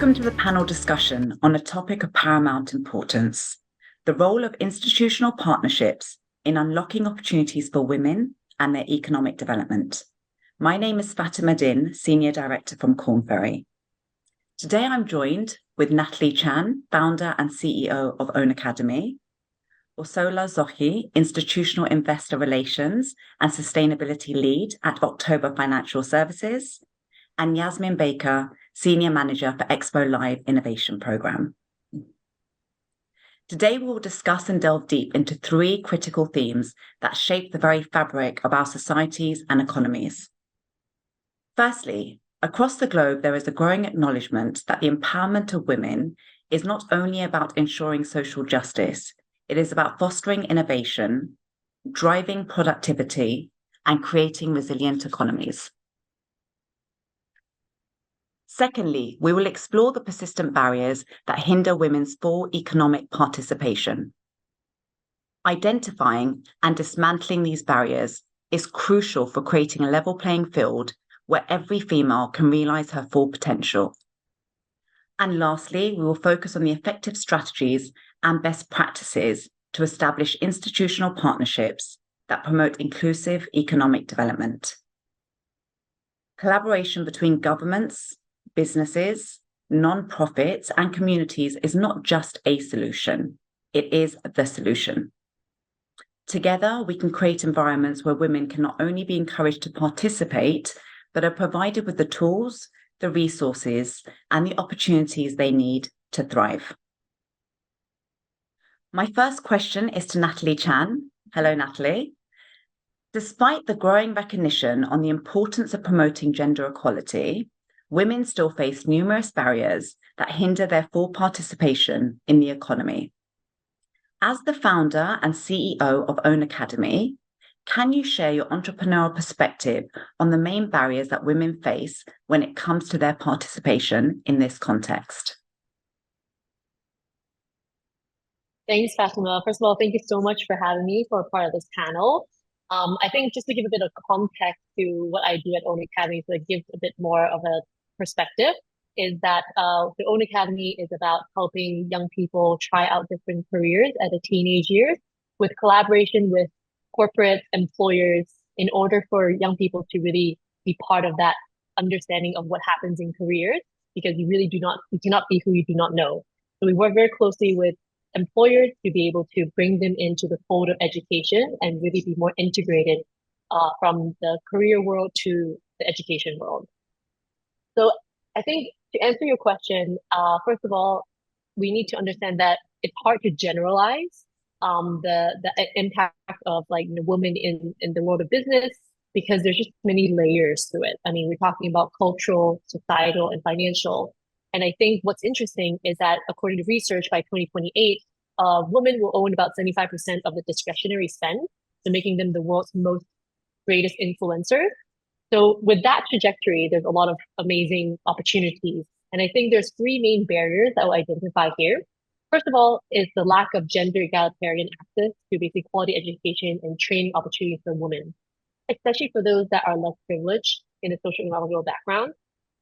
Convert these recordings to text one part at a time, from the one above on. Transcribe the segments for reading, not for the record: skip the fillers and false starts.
Welcome to the panel discussion on a topic of paramount importance, the role of institutional partnerships in unlocking opportunities for women and their economic development. My name is Fatemah Din, Senior Director from Korn Ferry. Today I'm joined with Natalie Chan, Founder and CEO of Own Academy, Orsola Zocchi, Institutional Investor Relations and Sustainability Lead at October Financial Services, and Yasmine Baker, Senior Manager for Expo Live Innovation Programme. Today we will discuss and delve deep into three critical themes that shape the very fabric of our societies and economies. Firstly, across the globe there is a growing acknowledgement that the empowerment of women is not only about ensuring social justice, it is about fostering innovation, driving productivity, and creating resilient economies. Secondly, we will explore the persistent barriers that hinder women's full economic participation. Identifying and dismantling these barriers is crucial for creating a level playing field where every female can realise her full potential. And lastly, we will focus on the effective strategies and best practices to establish institutional partnerships that promote inclusive economic development. Collaboration between governments, businesses, non-profits, and communities is not just a solution, it is the solution. Together, we can create environments where women can not only be encouraged to participate, but are provided with the tools, the resources, and the opportunities they need to thrive. My first question is to Natalie Chan. Hello, Natalie. Despite the growing recognition on the importance of promoting gender equality, women still face numerous barriers that hinder their full participation in the economy. As the founder and CEO of Own Academy, can you share your entrepreneurial perspective on the main barriers that women face when it comes to their participation in this context? Thanks, Fatima. First of all, thank you so much for having me for a part of this panel. I think just to give a bit of context to what I do at Own Academy, so it gives a bit more of a perspective, is that the Own Academy is about helping young people try out different careers at the teenage years with collaboration with corporate employers in order for young people to really be part of that understanding of what happens in careers, because you cannot be who you do not know. So we work very closely with employers to be able to bring them into the fold of education and really be more integrated from the career world to the education world. So I think to answer your question, first of all, we need to understand that it's hard to generalize the impact of women in the world of business, because there's just many layers to it. I mean, we're talking about cultural, societal, and financial. And I think what's interesting is that according to research, by 2028, women will own about 75% of the discretionary spend, so making them the world's greatest influencers. So with that trajectory, there's a lot of amazing opportunities. And I think there's three main barriers that I'll identify here. First of all is the lack of gender egalitarian access to basic quality education and training opportunities for women, especially for those that are less privileged in a social and economic background.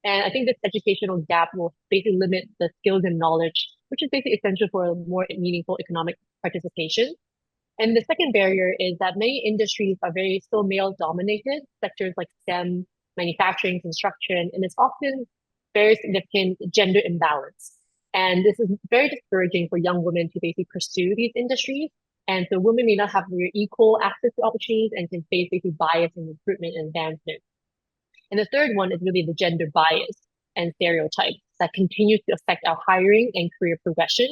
And I think this educational gap will basically limit the skills and knowledge, which is basically essential for a more meaningful economic participation. And the second barrier is that many industries are still male-dominated, sectors like STEM, manufacturing, construction, and it's often very significant gender imbalance. And this is very discouraging for young women to basically pursue these industries. And so women may not have equal access to opportunities and can face basically bias in recruitment and advancement. And the third one is really the gender bias and stereotypes that continue to affect our hiring and career progression.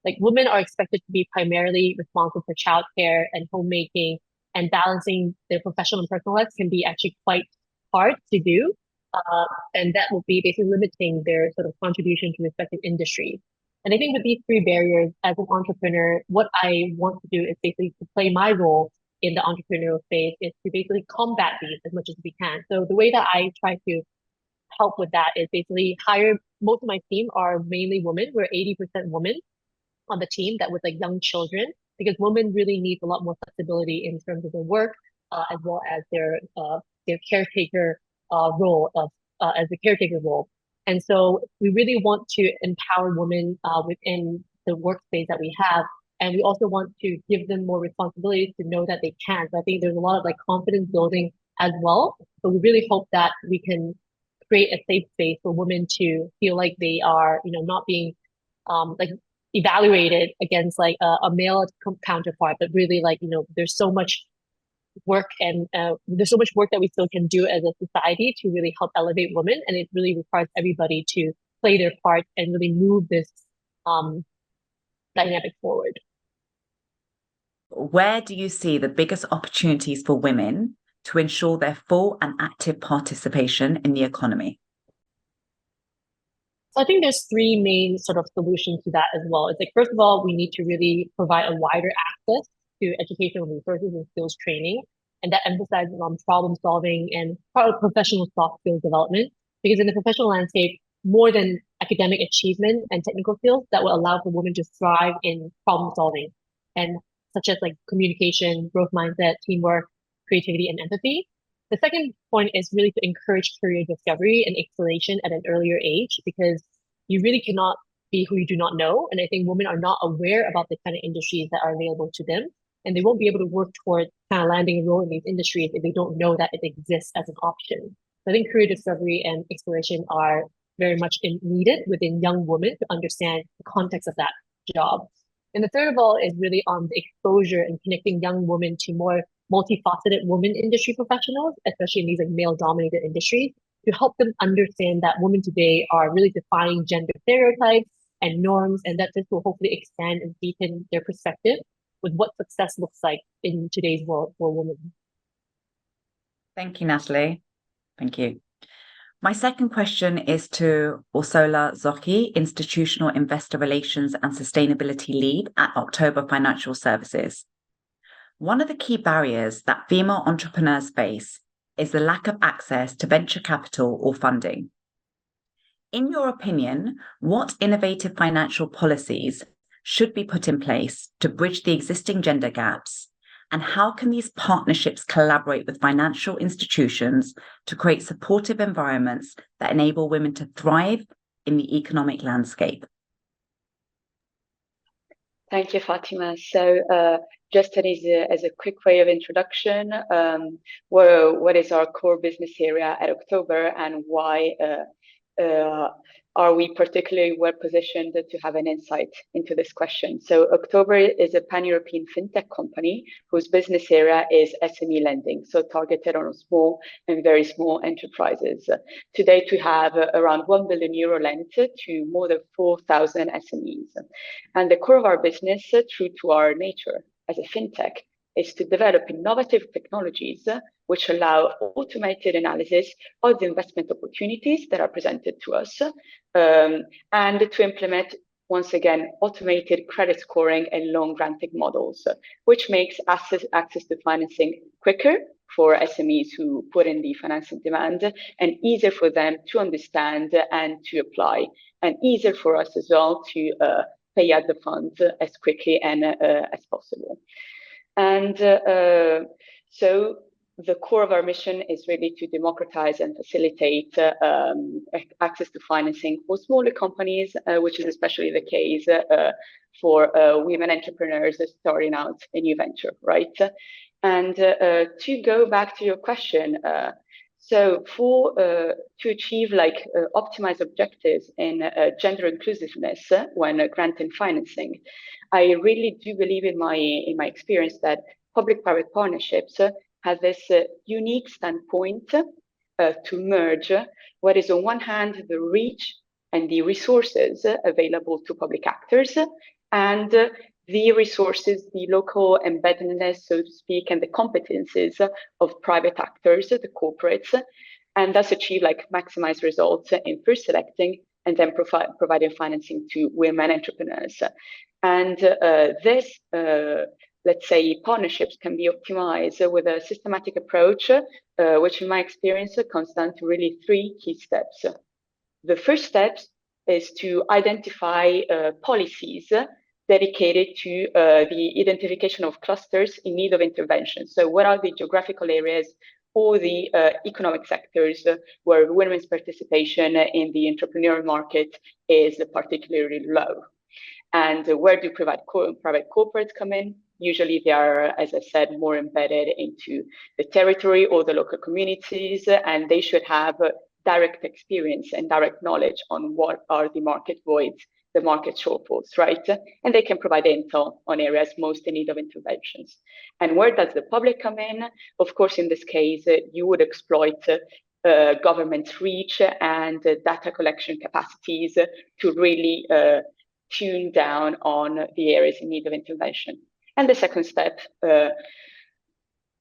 Like, women are expected to be primarily responsible for childcare and homemaking, and balancing their professional and personal lives can be actually quite hard to do. And that will be basically limiting their sort of contribution to respective industries. And I think with these three barriers, as an entrepreneur, what I want to do is basically to play my role in the entrepreneurial space is to basically combat these as much as we can. So the way that I try to help with that is basically most of my team are mainly women. We're 80% women on the team that with young children, because women really need a lot more flexibility in terms of their work, as well as their caretaker role as the caretaker role. And so we really want to empower women within the workspace that we have. And we also want to give them more responsibilities to know that they can. So I think there's a lot of like confidence building as well. So we really hope that we can create a safe space for women to feel like they are, not being like evaluated against like a male counterpart, but really like, there's so much work and there's so much work that we still can do as a society to really help elevate women. And it really requires everybody to play their part and really move this dynamic forward. Where do you see the biggest opportunities for women to ensure their full and active participation in the economy? So I think there's three main sort of solutions to that as well. It's like, first of all, we need to really provide a wider access to educational resources and skills training. And that emphasizes on problem solving and professional soft skills development. Because in the professional landscape, more than academic achievement and technical skills that will allow for women to thrive in problem solving, and such as like communication, growth mindset, teamwork, creativity, and empathy. The second point is really to encourage career discovery and exploration at an earlier age, because you really cannot be who you do not know. And I think women are not aware about the kind of industries that are available to them. And they won't be able to work towards kind of landing a role in these industries if they don't know that it exists as an option. So I think career discovery and exploration are very much needed within young women to understand the context of that job. And the third of all is really on the exposure and connecting young women to more multifaceted women industry professionals, especially in these like male-dominated industries, to help them understand that women today are really defying gender stereotypes and norms, and that this will hopefully expand and deepen their perspective with what success looks like in today's world for women. Thank you, Natalie. Thank you. My second question is to Orsola Zocchi, Institutional Investor Relations and Sustainability Lead at October Financial Services. One of the key barriers that female entrepreneurs face is the lack of access to venture capital or funding. In your opinion, what innovative financial policies should be put in place to bridge the existing gender gaps? And how can these partnerships collaborate with financial institutions to create supportive environments that enable women to thrive in the economic landscape? Thank you, Fatemah. So just as a quick way of introduction, what is our core business area at October, and why are we particularly well positioned to have an insight into this question? So October is a pan-European fintech company whose business area is SME lending, so targeted on small and very small enterprises. To date, we have around €1 billion lent to more than 4,000 SMEs. And the core of our business, true to our nature as a fintech, is to develop innovative technologies which allow automated analysis of the investment opportunities that are presented to us, and to implement, once again, automated credit scoring and loan granting models, which makes access to financing quicker for SMEs who put in the financing demand, and easier for them to understand and to apply, and easier for us as well to pay out the funds as quickly and as possible. And so the core of our mission is really to democratize and facilitate access to financing for smaller companies, which is especially the case for women entrepreneurs starting out a new venture, right? And to go back to your question, so to achieve optimized objectives in gender inclusiveness when granting financing, I really do believe in my experience that public-private partnerships have this unique standpoint to merge what is on one hand the reach and the resources available to public actors, and the resources, the local embeddedness, so to speak, and the competencies of private actors, the corporates, and thus achieve maximized results in first selecting and then providing financing to women entrepreneurs. And this, let's say, partnerships can be optimized with a systematic approach, which in my experience comes down to really three key steps. The first step is to identify policies dedicated to the identification of clusters in need of intervention. So what are the geographical areas for the economic sectors where women's participation in the entrepreneurial market is particularly low. And where do private corporates come in? Usually they are, as I said, more embedded into the territory or the local communities, and they should have direct experience and direct knowledge on what are the market voids, the market shortfalls, right? And they can provide intel on areas most in need of interventions. And where does the public come in? Of course, in this case, you would exploit government's reach and data collection capacities to really tune down on the areas in need of intervention. And the second step,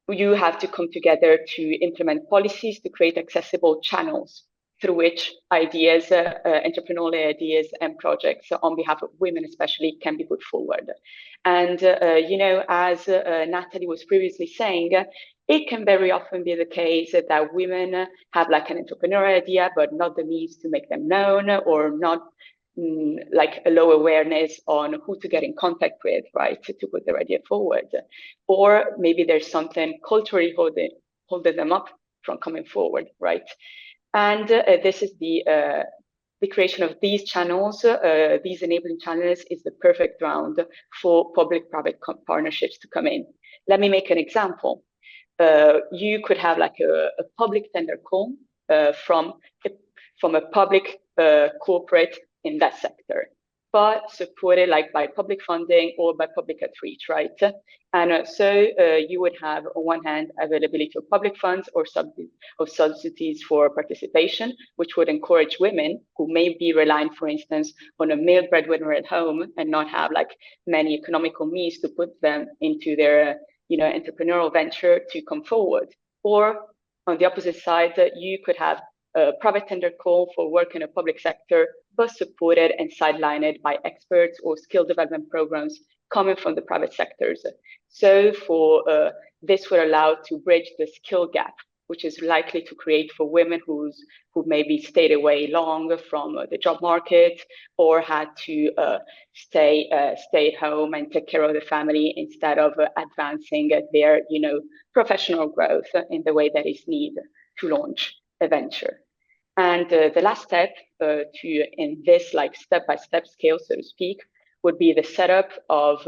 you have to come together to implement policies to create accessible channels through which ideas, entrepreneurial ideas and projects on behalf of women especially can be put forward. And, as Natalie was previously saying, it can very often be the case that women have like an entrepreneurial idea, but not the means to make them known, or not like a low awareness on who to get in contact with, right, to put their idea forward. Or maybe there's something culturally holding them up from coming forward, right? And this is the creation of these channels, these enabling channels is the perfect ground for public-private partnerships to come in. Let me make an example. You could have like a public tender call from a public corporate in that sector, but supported like by public funding or by public outreach, right? And so you would have on one hand availability of public funds or subsidies for participation, which would encourage women who may be reliant, for instance, on a male breadwinner at home and not have like many economical means to put them into their entrepreneurial venture to come forward. Or on the opposite side, you could have a private tender call for work in a public sector, but supported and sidelined by experts or skill development programs coming from the private sectors. So for this would allow to bridge the skill gap, which is likely to create for women who maybe stayed away long from the job market, or had to stay at home and take care of the family instead of advancing their professional growth in the way that is needed to launch a venture. And the last step in this like step-by-step scale, so to speak, would be the setup of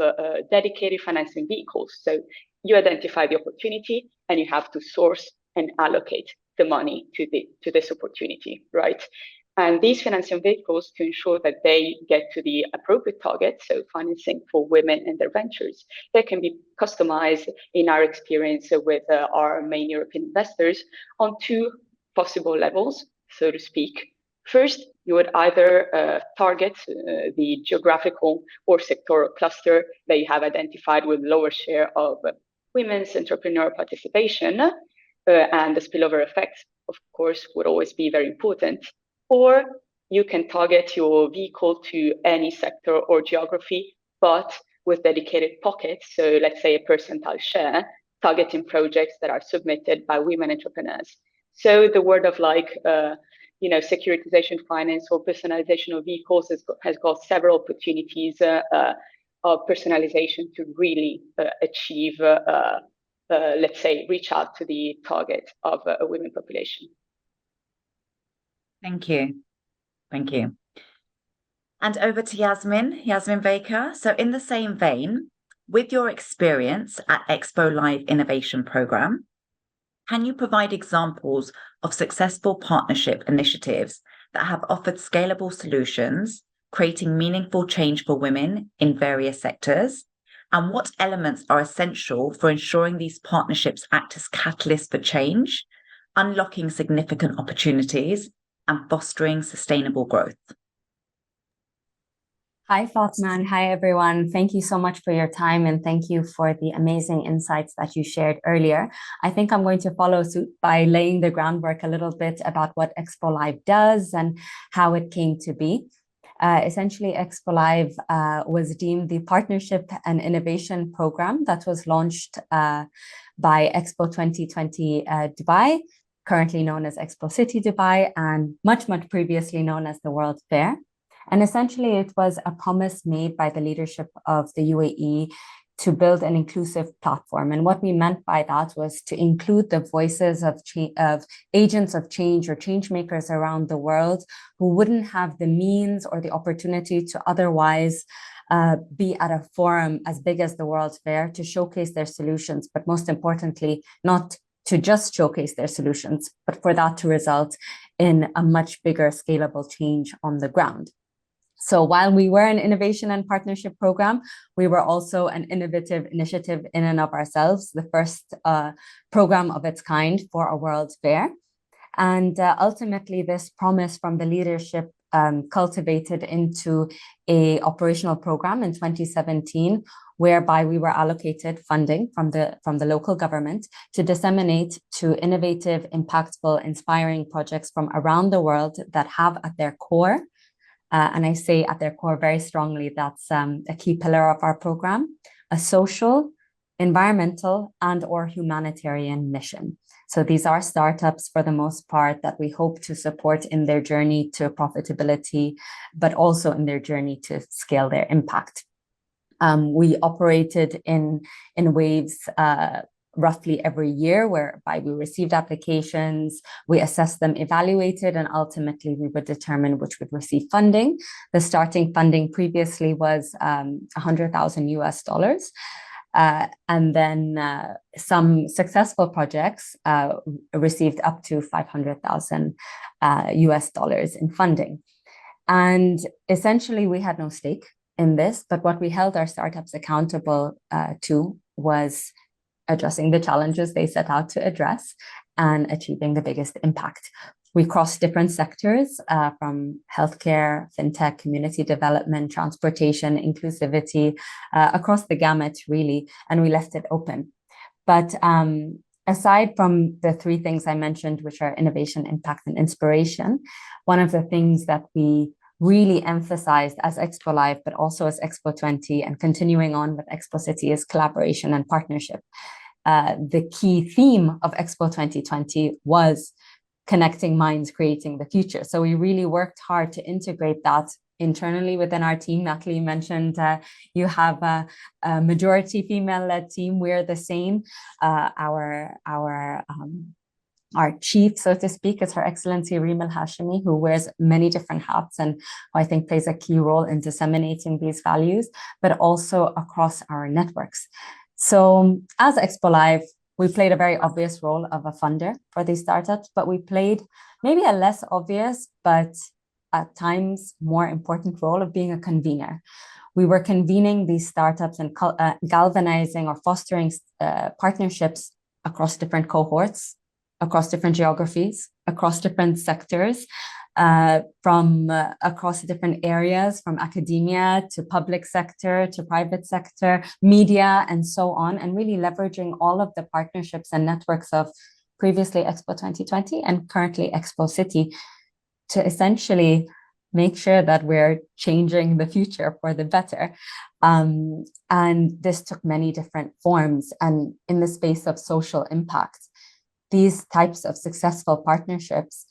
dedicated financing vehicles. So you identify the opportunity and you have to source and allocate the money to this opportunity, right? And these financing vehicles, to ensure that they get to the appropriate target, so financing for women and their ventures, they can be customized in our experience with our main European investors on two possible levels, so to speak. First, you would either target the geographical or sectoral cluster that you have identified with lower share of women's entrepreneurial participation, and the spillover effects, of course, would always be very important. Or you can target your vehicle to any sector or geography, but with dedicated pockets. So let's say a percentile share, targeting projects that are submitted by women entrepreneurs. So the word of like, securitization finance or personalization of vehicles has got several opportunities of personalization to really achieve, let's say, reach out to the target of a women population. Thank you. Thank you. And over to Yasmine Baker. So in the same vein, with your experience at Expo Live Innovation Programme, can you provide examples of successful partnership initiatives that have offered scalable solutions, creating meaningful change for women in various sectors? And what elements are essential for ensuring these partnerships act as catalysts for change, unlocking significant opportunities, and fostering sustainable growth? Hi, Fatemah, and hi, everyone. Thank you so much for your time, and thank you for the amazing insights that you shared earlier. I think I'm going to follow suit by laying the groundwork a little bit about what Expo Live does and how it came to be. Essentially, Expo Live was deemed the Partnership and Innovation Program that was launched by Expo 2020 Dubai, currently known as Expo City Dubai, and much previously known as the World Fair. And essentially, it was a promise made by the leadership of the UAE to build an inclusive platform. And what we meant by that was to include the voices of agents of change or change makers around the world who wouldn't have the means or the opportunity to otherwise be at a forum as big as the World's Fair to showcase their solutions, but most importantly, not to just showcase their solutions, but for that to result in a much bigger scalable change on the ground. So while we were an innovation and partnership program, we were also an innovative initiative in and of ourselves, the first program of its kind for a World's Fair. And ultimately, this promise from the leadership cultivated into a operational program in 2017, whereby we were allocated funding from the local government to disseminate to innovative, impactful, inspiring projects from around the world that have at their core, and I say at their core very strongly, that's a key pillar of our program, a social, environmental, and/or humanitarian mission. So these are startups for the most part that we hope to support in their journey to profitability, but also in their journey to scale their impact. We operated in waves roughly every year, whereby we received applications, we assessed them, evaluated, and ultimately we would determine which would receive funding. The starting funding previously was $100,000 US. And then some successful projects received up to $500,000 US in funding. And essentially we had no stake in this, but what we held our startups accountable to was addressing the challenges they set out to address and achieving the biggest impact. We crossed different sectors from healthcare, fintech, community development, transportation, inclusivity, across the gamut, really, and we left it open. But aside from the three things I mentioned, which are innovation, impact, and inspiration, one of the things that we really emphasized as Expo Live, but also as Expo 20 and continuing on with Expo City is collaboration and partnership. The key theme of Expo 2020 was connecting minds, creating the future. So we really worked hard to integrate that internally within our team. Natalie mentioned you have a majority female-led team. We're the same. Our chief, so to speak, is Her Excellency Reem Al-Hashimi, who wears many different hats and who I think plays a key role in disseminating these values, but also across our networks. So as Expo Live, we played a very obvious role of a funder for these startups, but we played maybe a less obvious, but at times more important role of being a convener. We were convening these startups and galvanizing or fostering partnerships across different cohorts, across different geographies, across different sectors, from across different areas, from academia to public sector to private sector, media, and so on, and really leveraging all of the partnerships and networks of previously Expo 2020 and currently Expo City to essentially make sure that we're changing the future for the better. And this took many different forms. And in the space of social impact, these types of successful partnerships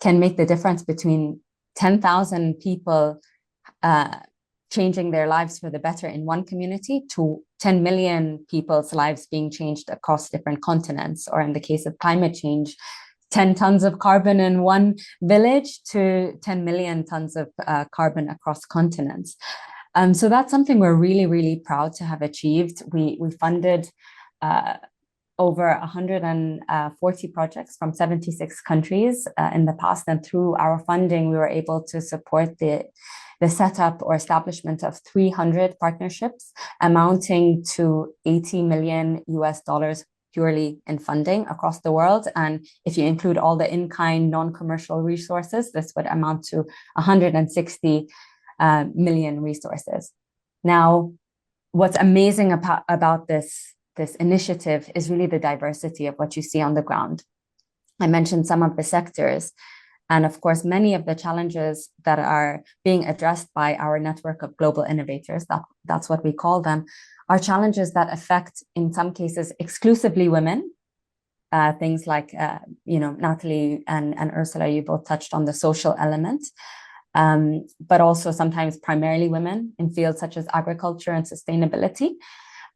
can make the difference between 10,000 people changing their lives for the better in one community to 10 million people's lives being changed across different continents, or in the case of climate change, 10 tons of carbon in one village to 10 million tons of carbon across continents. So that's something we're really, really proud to have achieved. We funded over 140 projects from 76 countries in the past, and through our funding, we were able to support the setup or establishment of 300 partnerships amounting to $80 million US purely in funding across the world. And if you include all the in-kind non-commercial resources, this would amount to 160 million resources. Now, what's amazing about this initiative is really the diversity of what you see on the ground. I mentioned some of the sectors, and of course, many of the challenges that are being addressed by our network of global innovators, that's what we call them, are challenges that affect, in some cases, exclusively women. Things like, Natalie and Orsola, you both touched on the social element, but also sometimes primarily women in fields such as agriculture and sustainability.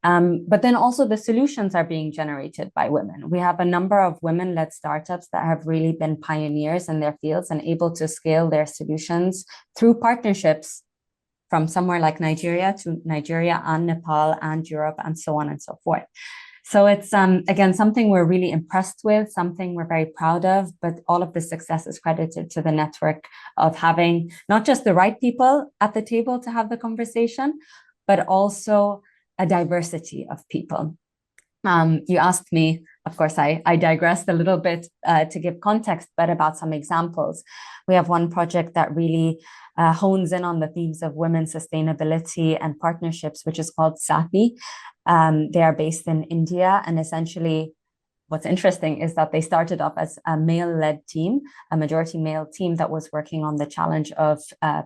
But then also the solutions are being generated by women. We have a number of women-led startups that have really been pioneers in their fields and able to scale their solutions through partnerships from somewhere like Nigeria to Nigeria and Nepal and Europe and so on and so forth. So it's, again, something we're really impressed with, something we're very proud of, but all of the success is credited to the network of having not just the right people at the table to have the conversation, but also a diversity of people. You asked me, of course, I digressed a little bit to give context, but about some examples. We have one project that really hones in on the themes of women's sustainability and partnerships, which is called SATI. They are based in India, and essentially what's interesting is that they started off as a male-led team, a majority male team that was working on the challenge of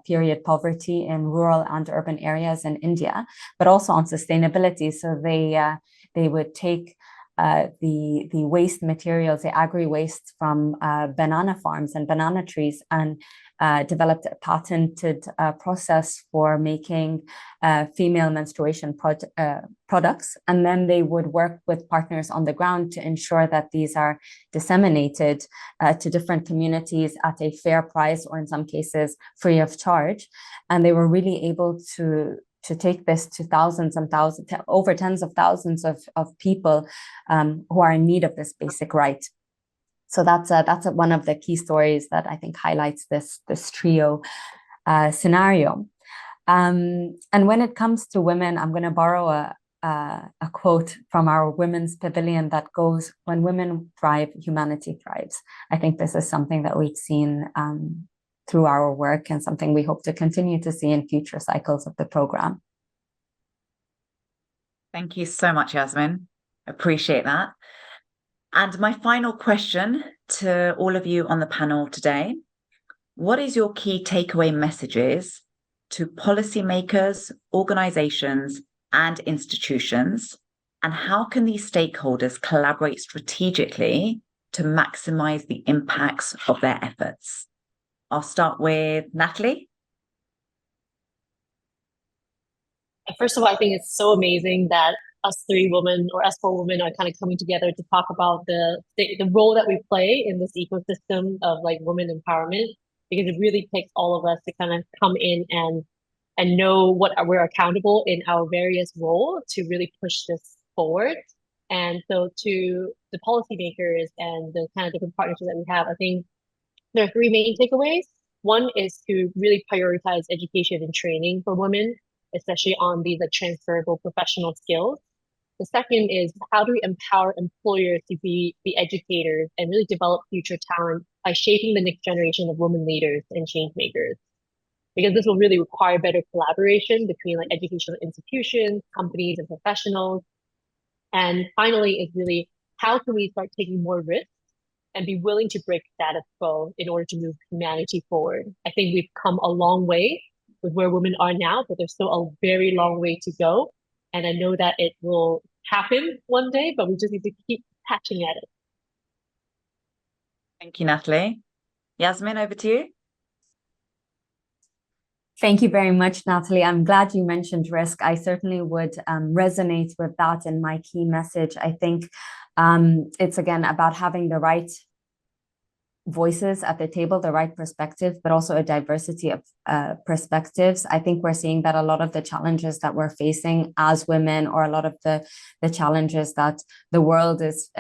period poverty in rural and urban areas in India, but also on sustainability. So they would take the waste materials, the agri-waste from banana farms and banana trees, and developed a patented process for making female menstruation products. And then they would work with partners on the ground to ensure that these are disseminated to different communities at a fair price, or in some cases free of charge. And they were really able to take this to thousands and thousands, over tens of thousands of people who are in need of this basic right. So that's one of the key stories that I think highlights this trio scenario. And when it comes to women, I'm going to borrow a quote from our Women's Pavilion that goes, "When women thrive, humanity thrives." I think this is something that we've seen through our work, and something we hope to continue to see in future cycles of the program. Thank you so much, Yasmine. Appreciate that. And my final question to all of you on the panel today: what is your key takeaway messages to policymakers, organizations, and institutions? And how can these stakeholders collaborate strategically to maximize the impacts of their efforts? I'll start with Natalie. First of all, I think it's so amazing that us three women, or us four women, are kind of coming together to talk about the role that we play in this ecosystem of like women empowerment, because it really takes all of us to kind of come in and know what we're accountable in our various roles to really push this forward. And so to the policymakers and the kind of different partnerships that we have, I think there are three main takeaways. One is to really prioritize education and training for women, especially on these like transferable professional skills. The second is, how do we empower employers to be the educators and really develop future talent by shaping the next generation of women leaders and change makers? Because this will really require better collaboration between like educational institutions, companies, and professionals. And finally is really, how can we start taking more risks and be willing to break status quo in order to move humanity forward? I think we've come a long way with where women are now, but there's still a very long way to go. And I know that it will happen one day, but we just need to keep patching at it. Thank you, Natalie. Yasmine, over to you. Thank you very much, Natalie. I'm glad you mentioned risk. I certainly would resonate with that in my key message. I think it's, again, about having the right voices at the table, the right perspective, but also a diversity of perspectives. I think we're seeing that a lot of the challenges that we're facing as women, or a lot of the challenges that the world is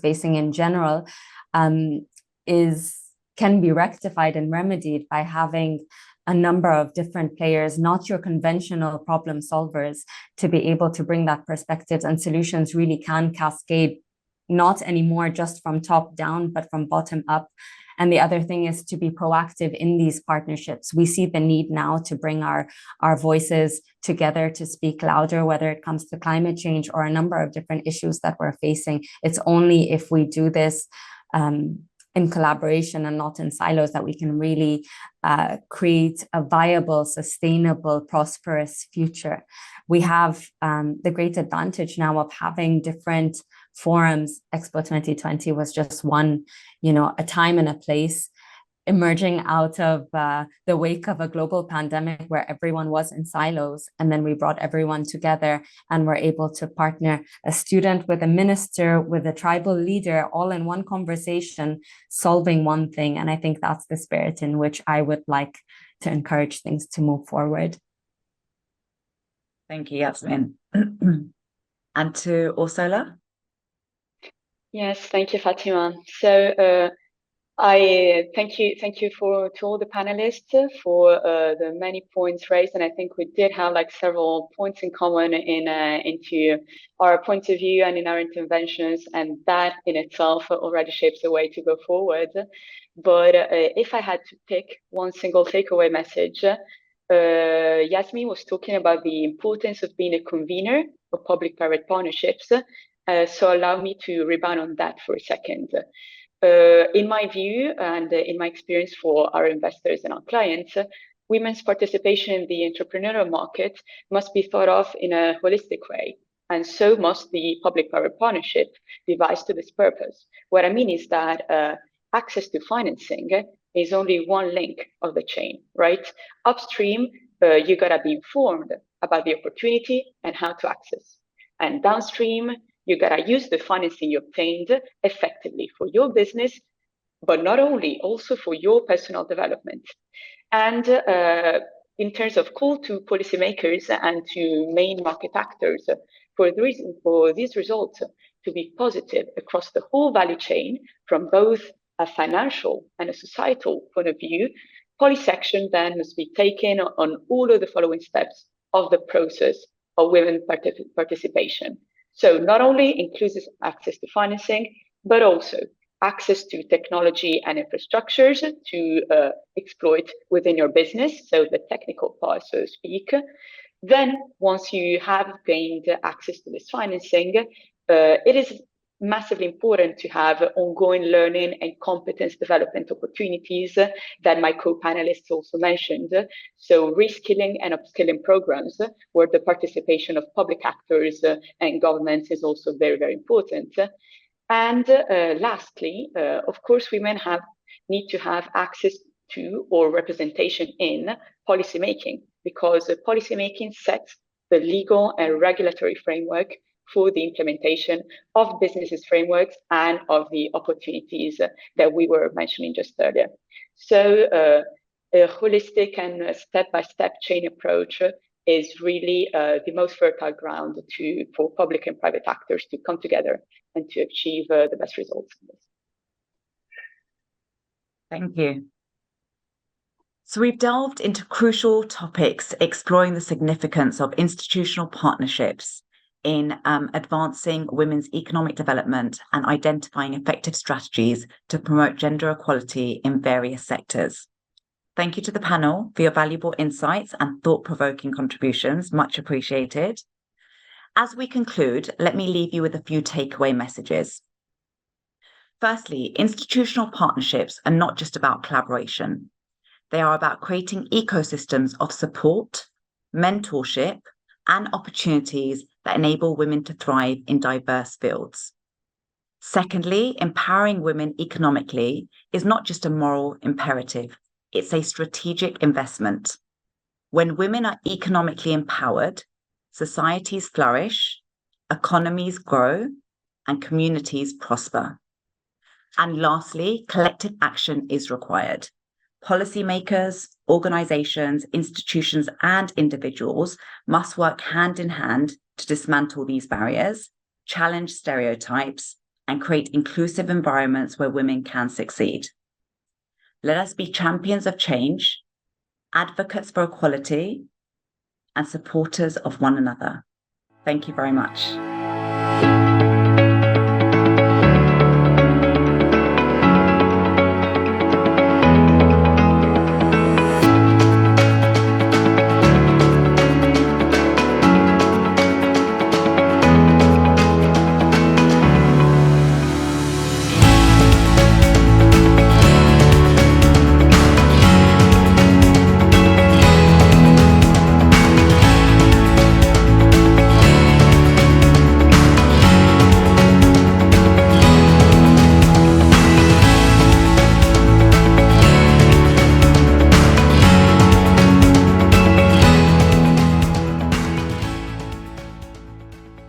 facing in general, can be rectified and remedied by having a number of different players, not your conventional problem solvers, to be able to bring that perspectives, and solutions really can cascade, not anymore just from top down, but from bottom up. And the other thing is to be proactive in these partnerships. We see the need now to bring our voices together to speak louder, whether it comes to climate change or a number of different issues that we're facing. It's only if we do this in collaboration and not in silos that we can really create a viable, sustainable, prosperous future. We have the great advantage now of having different forums. Expo 2020 was just one, a time and a place. emerging out of the wake of a global pandemic where everyone was in silos. And then we brought everyone together and were able to partner a student with a minister, with a tribal leader, all in one conversation, solving one thing. And I think that's the spirit in which I would like to encourage things to move forward. Thank you, Yasmine. And to Orsola? Yes, thank you, Fatemah. So I thank you to all the panelists for the many points raised, and I think we did have like several points in common into our point of view and in our interventions, and that in itself already shapes the way to go forward. But if I had to pick one single takeaway message, Yasmine was talking about the importance of being a convener of public-private partnerships. So allow me to rebound on that for a second. In my view and in my experience for our investors and our clients, women's participation in the entrepreneurial market must be thought of in a holistic way. And so must the public-private partnership devised to this purpose. What I mean is that access to financing is only one link of the chain, right? Upstream, you gotta be informed about the opportunity and how to access. And downstream, you gotta use the financing you obtained effectively for your business, but not only, also for your personal development. And in terms of call to policymakers and to main market actors, for these results to be positive across the whole value chain, from both a financial and a societal point of view, policy action then must be taken on all of the following steps of the process of women participation. So not only inclusive access to financing, but also access to technology and infrastructures to exploit within your business, so the technical part, so to speak. Then once you have gained access to this financing, it is massively important to have ongoing learning and competence development opportunities that my co-panelists also mentioned. So reskilling and upskilling programs where the participation of public actors and governments is also very, very important. And lastly, of course, women need to have access to or representation in policymaking, because policymaking sets the legal and regulatory framework for the implementation of businesses frameworks and of the opportunities that we were mentioning just earlier. So a holistic and step-by-step chain approach is really the most fertile ground for public and private actors to come together and to achieve the best results. Thank you. So we've delved into crucial topics exploring the significance of institutional partnerships in advancing women's economic development and identifying effective strategies to promote gender equality in various sectors. Thank you to the panel for your valuable insights and thought-provoking contributions, much appreciated. As we conclude, let me leave you with a few takeaway messages. Firstly, institutional partnerships are not just about collaboration. They are about creating ecosystems of support, mentorship, and opportunities that enable women to thrive in diverse fields. Secondly, empowering women economically is not just a moral imperative, it's a strategic investment. When women are economically empowered, societies flourish, economies grow, and communities prosper. And lastly, collective action is required. Policymakers, organizations, institutions, and individuals must work hand in hand to dismantle these barriers, challenge stereotypes, and create inclusive environments where women can succeed. Let us be champions of change, advocates for equality, and supporters of one another. Thank you very much.